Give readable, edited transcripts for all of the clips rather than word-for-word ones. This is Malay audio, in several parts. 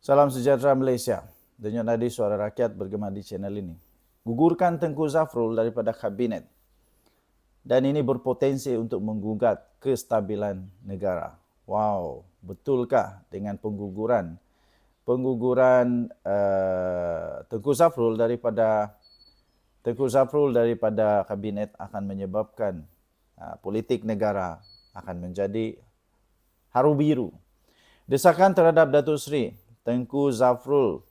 Salam sejahtera Malaysia. Denyut nadi suara rakyat bergema di channel ini. Gugurkan Tengku Zafrul daripada kabinet. Dan ini berpotensi untuk menggugat kestabilan negara. Wow, betulkah dengan pengguguran Tengku Zafrul daripada kabinet akan menyebabkan politik negara akan menjadi haru biru. Desakan terhadap Datuk Seri Tengku Zafrul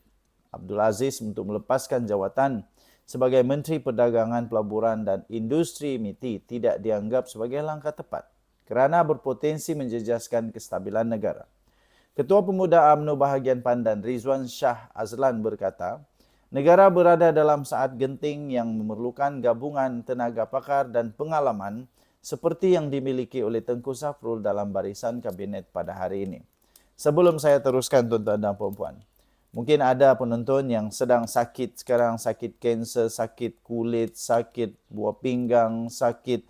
Abdul Aziz untuk melepaskan jawatan sebagai Menteri Perdagangan, Pelaburan dan Industri MITI tidak dianggap sebagai langkah tepat kerana berpotensi menjejaskan kestabilan negara. Ketua Pemuda UMNO Bahagian Pandan Rizwan Shah Azlan berkata, negara berada dalam saat genting yang memerlukan gabungan tenaga pakar dan pengalaman seperti yang dimiliki oleh Tengku Zafrul dalam barisan kabinet pada hari ini. Sebelum saya teruskan tuan-tuan dan puan-puan, mungkin ada penonton yang sedang sakit sekarang, sakit kanser, sakit kulit, sakit buah pinggang, sakit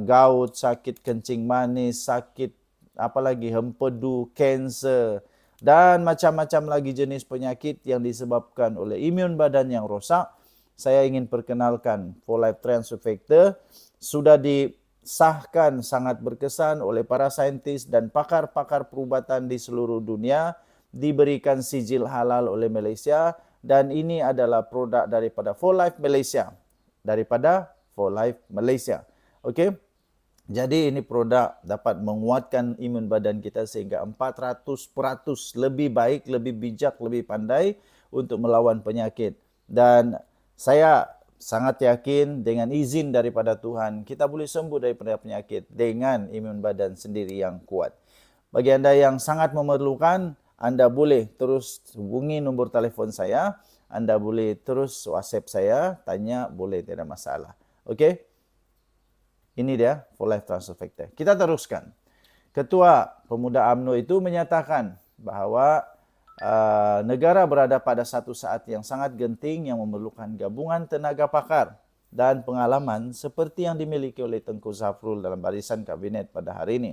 gout, sakit kencing manis, sakit apalagi hempedu, kanser dan macam-macam lagi jenis penyakit yang disebabkan oleh imun badan yang rosak. Saya ingin perkenalkan 4Life Transfer Factor sudah disahkan sangat berkesan oleh para saintis dan pakar-pakar perubatan di seluruh dunia, diberikan sijil halal oleh Malaysia dan ini adalah produk daripada 4Life Malaysia. Okey. Jadi ini produk dapat menguatkan imun badan kita sehingga 400% lebih baik, lebih bijak, lebih pandai untuk melawan penyakit. Dan saya sangat yakin dengan izin daripada Tuhan, kita boleh sembuh daripada penyakit dengan imun badan sendiri yang kuat. Bagi anda yang sangat memerlukan, anda boleh terus hubungi nombor telefon saya. Anda boleh terus WhatsApp saya, tanya boleh, tidak masalah. Okey? Ini dia 4Life Transfer Factor. Kita teruskan. Ketua Pemuda UMNO itu menyatakan bahawa negara berada pada satu saat yang sangat genting yang memerlukan gabungan tenaga pakar dan pengalaman seperti yang dimiliki oleh Tengku Zafrul dalam barisan kabinet pada hari ini.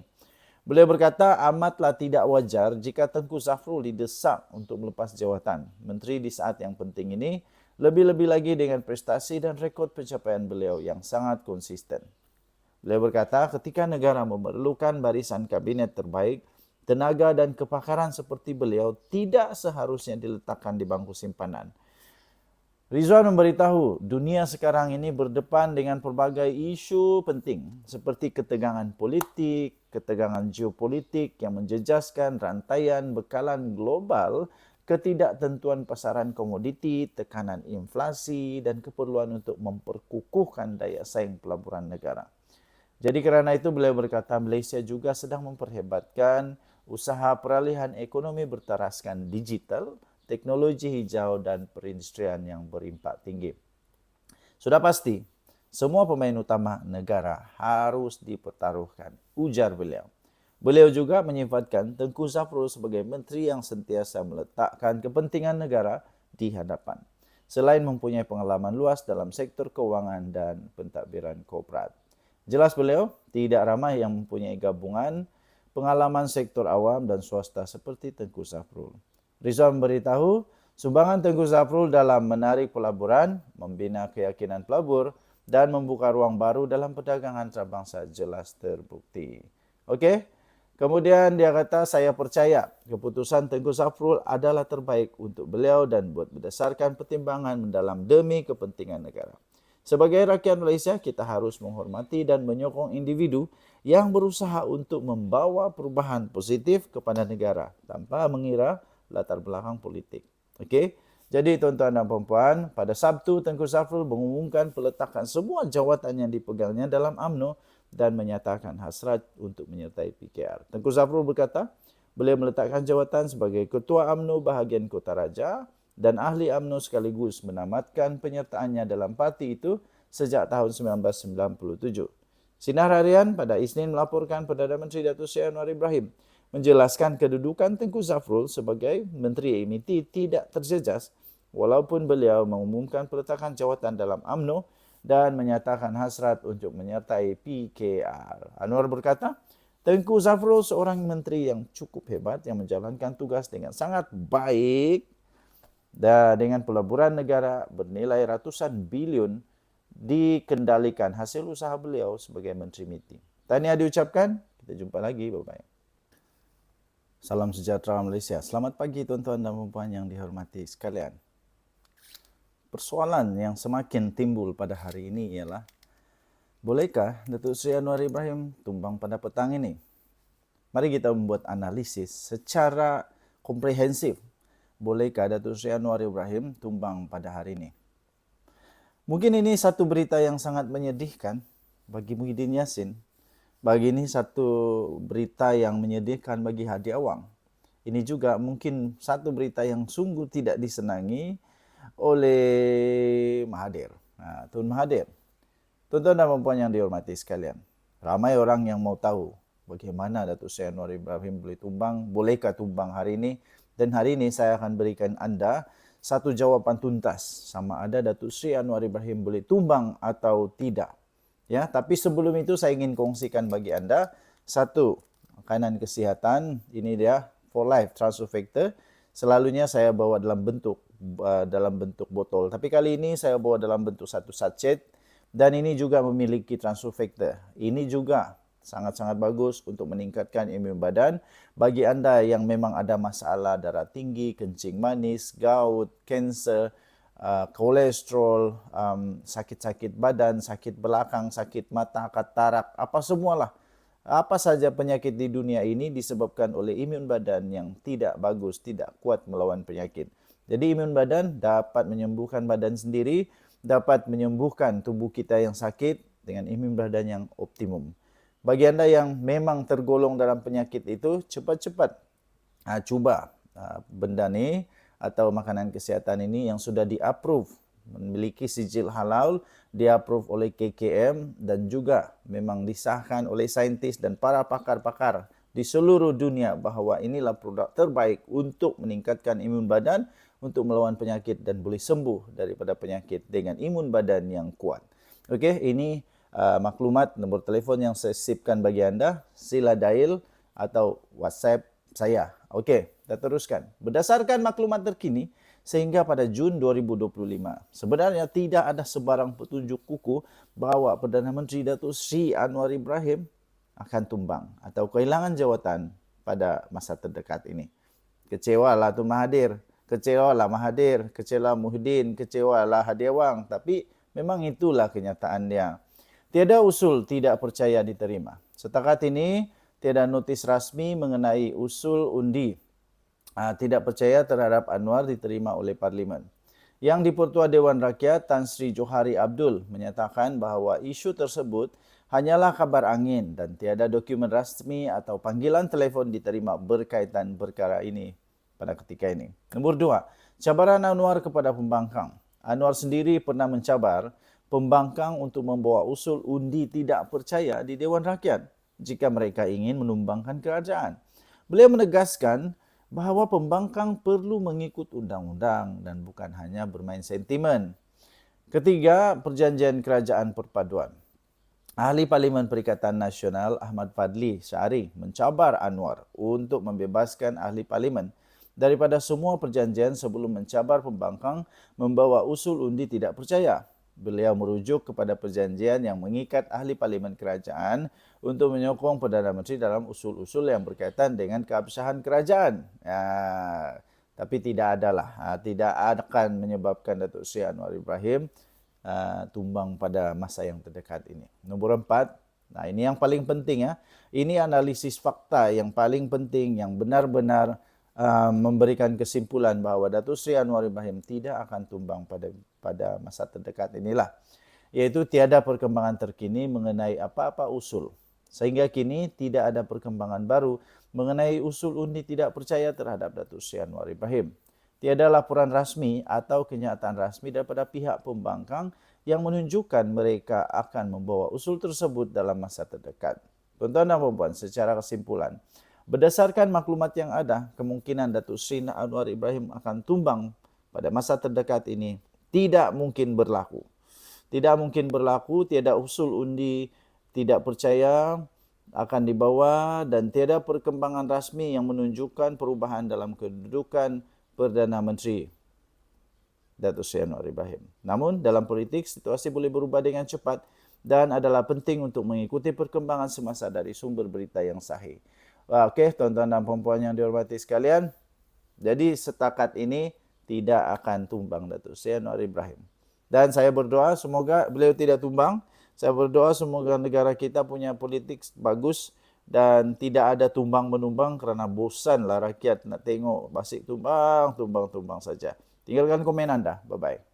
Beliau berkata amatlah tidak wajar jika Tengku Zafrul didesak untuk melepas jawatan menteri di saat yang penting ini, lebih-lebih lagi dengan prestasi dan rekod pencapaian beliau yang sangat konsisten. Beliau berkata ketika negara memerlukan barisan kabinet terbaik, tenaga dan kepakaran seperti beliau tidak seharusnya diletakkan di bangku simpanan. Rizwan memberitahu dunia sekarang ini berdepan dengan pelbagai isu penting seperti ketegangan politik, ketegangan geopolitik yang menjejaskan rantaian bekalan global, ketidaktentuan pasaran komoditi, tekanan inflasi dan keperluan untuk memperkukuhkan daya saing pelaburan negara. Jadi kerana itu beliau berkata Malaysia juga sedang memperhebatkan usaha peralihan ekonomi bertaraskan digital, teknologi hijau dan perindustrian yang berimpak tinggi. Sudah pasti, semua pemain utama negara harus dipertaruhkan, ujar beliau. Beliau juga menyifatkan Tengku Zafrul sebagai menteri yang sentiasa meletakkan kepentingan negara di hadapan, selain mempunyai pengalaman luas dalam sektor keuangan dan pentadbiran korporat. Jelas beliau tidak ramai yang mempunyai gabungan pengalaman sektor awam dan swasta seperti Tengku Zafrul. Rizwan memberitahu sumbangan Tengku Zafrul dalam menarik pelaburan, membina keyakinan pelabur dan membuka ruang baru dalam perdagangan antarabangsa jelas terbukti. Okey. Kemudian dia kata saya percaya keputusan Tengku Zafrul adalah terbaik untuk beliau dan buat berdasarkan pertimbangan mendalam demi kepentingan negara. Sebagai rakyat Malaysia, kita harus menghormati dan menyokong individu yang berusaha untuk membawa perubahan positif kepada negara tanpa mengira latar belakang politik. Okey. Jadi tuan-tuan dan puan-puan, pada Sabtu Tengku Zafrul mengumumkan peletakan semua jawatan yang dipegangnya dalam UMNO dan menyatakan hasrat untuk menyertai PKR. Tengku Zafrul berkata, beliau meletakkan jawatan sebagai Ketua UMNO Bahagian Kota Raja dan ahli UMNO sekaligus menamatkan penyertaannya dalam parti itu sejak tahun 1997. Sinar Harian pada Isnin melaporkan Perdana Menteri Datuk Seri Anwar Ibrahim menjelaskan kedudukan Tengku Zafrul sebagai Menteri MITI tidak terjejas walaupun beliau mengumumkan peletakan jawatan dalam UMNO dan menyatakan hasrat untuk menyertai PKR. Anwar berkata, Tengku Zafrul seorang menteri yang cukup hebat yang menjalankan tugas dengan sangat baik dan dengan pelaburan negara bernilai ratusan bilion dikendalikan hasil usaha beliau sebagai Menteri MITI. Tahniah diucapkan, kita jumpa lagi, bye-bye. Salam sejahtera Malaysia. Selamat pagi tuan-tuan dan puan yang dihormati sekalian. Persoalan yang semakin timbul pada hari ini ialah, bolehkah Datuk Seri Anwar Ibrahim tumbang pada petang ini? Mari kita membuat analisis secara komprehensif. Bolehkah Datuk Seri Anwar Ibrahim tumbang pada hari ini? Mungkin ini satu berita yang sangat menyedihkan bagi Muhyiddin Yassin. Bagi ini satu berita yang menyedihkan bagi Hadi Awang. Ini juga mungkin satu berita yang sungguh tidak disenangi oleh Mahathir. Tun Mahathir. Tuan-tuan dan puan yang dihormati sekalian, ramai orang yang mau tahu bagaimana Datuk Seri Anwar Ibrahim boleh tumbang, bolehkah tumbang hari ini. Dan hari ini saya akan berikan anda satu jawapan tuntas sama ada Datuk Seri Anwar Ibrahim boleh tumbang atau tidak. Ya, tapi sebelum itu saya ingin kongsikan bagi anda satu makanan kesihatan. Ini dia For Life Transfer Factor. Selalunya saya bawa dalam bentuk botol, tapi kali ini saya bawa dalam bentuk satu sachet. Dan ini juga memiliki transfer factor. Ini juga sangat-sangat bagus untuk meningkatkan imun badan bagi anda yang memang ada masalah darah tinggi, kencing manis, gout, kanser, kolesterol, sakit-sakit badan, sakit belakang, sakit mata, katarak, apa semualah. Apa saja penyakit di dunia ini disebabkan oleh imun badan yang tidak bagus, tidak kuat melawan penyakit. Jadi imun badan dapat menyembuhkan badan sendiri, dapat menyembuhkan tubuh kita yang sakit dengan imun badan yang optimum. Bagi anda yang memang tergolong dalam penyakit itu, cepat-cepat cuba benda ni atau makanan kesihatan ini yang sudah di-approve, memiliki sijil halal, di-approve oleh KKM dan juga memang disahkan oleh saintis dan para pakar-pakar di seluruh dunia bahawa inilah produk terbaik untuk meningkatkan imun badan, untuk melawan penyakit dan boleh sembuh daripada penyakit dengan imun badan yang kuat. Okey, ini maklumat nombor telefon yang saya sipkan bagi anda. Sila dial atau WhatsApp saya. Okey, kita teruskan. Berdasarkan maklumat terkini, sehingga pada Jun 2025, sebenarnya tidak ada sebarang petunjuk kukuh bahawa Perdana Menteri Datuk Seri Anwar Ibrahim akan tumbang atau kehilangan jawatan pada masa terdekat ini. Kecewalah Tun Mahathir. Kecewalah Mahathir, kecewa Muhyiddin, kecewalah Hadi Awang. Tapi memang itulah kenyataan dia. Tiada usul tidak percaya diterima. Setakat ini, tiada notis rasmi mengenai usul undi tidak percaya terhadap Anwar diterima oleh Parlimen. Yang di-Pertua Dewan Rakyat, Tan Sri Johari Abdul menyatakan bahawa isu tersebut hanyalah kabar angin dan tiada dokumen rasmi atau panggilan telefon diterima berkaitan perkara ini pada ketika ini. Nombor 2, cabaran Anwar kepada pembangkang. Anwar sendiri pernah mencabar pembangkang untuk membawa usul undi tidak percaya di Dewan Rakyat jika mereka ingin menumbangkan kerajaan. Beliau menegaskan bahawa pembangkang perlu mengikut undang-undang dan bukan hanya bermain sentimen. Ketiga, perjanjian kerajaan perpaduan. Ahli Parlimen Perikatan Nasional Ahmad Fadli Syari mencabar Anwar untuk membebaskan ahli parlimen daripada semua perjanjian sebelum mencabar pembangkang membawa usul undi tidak percaya. Beliau merujuk kepada perjanjian yang mengikat ahli parlimen kerajaan untuk menyokong Perdana Menteri dalam usul-usul yang berkaitan dengan keabsahan kerajaan. Tapi tidak akan menyebabkan Datuk Seri Anwar Ibrahim tumbang pada masa yang terdekat ini. Nombor 4, ini yang paling penting ya. Ini analisis fakta yang paling penting yang benar-benar memberikan kesimpulan bahawa Datuk Seri Anwar Ibrahim tidak akan tumbang pada masa terdekat inilah, iaitu tiada perkembangan terkini mengenai apa-apa usul. Sehingga kini tidak ada perkembangan baru mengenai usul undi tidak percaya terhadap Datuk Seri Anwar Ibrahim. Tiada laporan rasmi atau kenyataan rasmi daripada pihak pembangkang yang menunjukkan mereka akan membawa usul tersebut dalam masa terdekat. Tuan-tuan dan puan-puan, secara kesimpulan, berdasarkan maklumat yang ada, kemungkinan Datuk Seri Anwar Ibrahim akan tumbang pada masa terdekat ini tidak mungkin berlaku. Tidak mungkin berlaku, tiada usul undi tidak percaya akan dibawa dan tiada perkembangan rasmi yang menunjukkan perubahan dalam kedudukan Perdana Menteri Datuk Seri Anwar Ibrahim. Namun, dalam politik, situasi boleh berubah dengan cepat dan adalah penting untuk mengikuti perkembangan semasa dari sumber berita yang sahih. Okey, tuan-tuan dan puan-puan yang dihormati sekalian. Jadi, setakat ini tidak akan tumbang Datuk Seri Anwar Ibrahim. Dan saya berdoa semoga beliau tidak tumbang. Saya berdoa semoga negara kita punya politik bagus dan tidak ada tumbang-menumbang kerana bosanlah rakyat nak tengok basik tumbang saja. Tinggalkan komen anda. Bye-bye.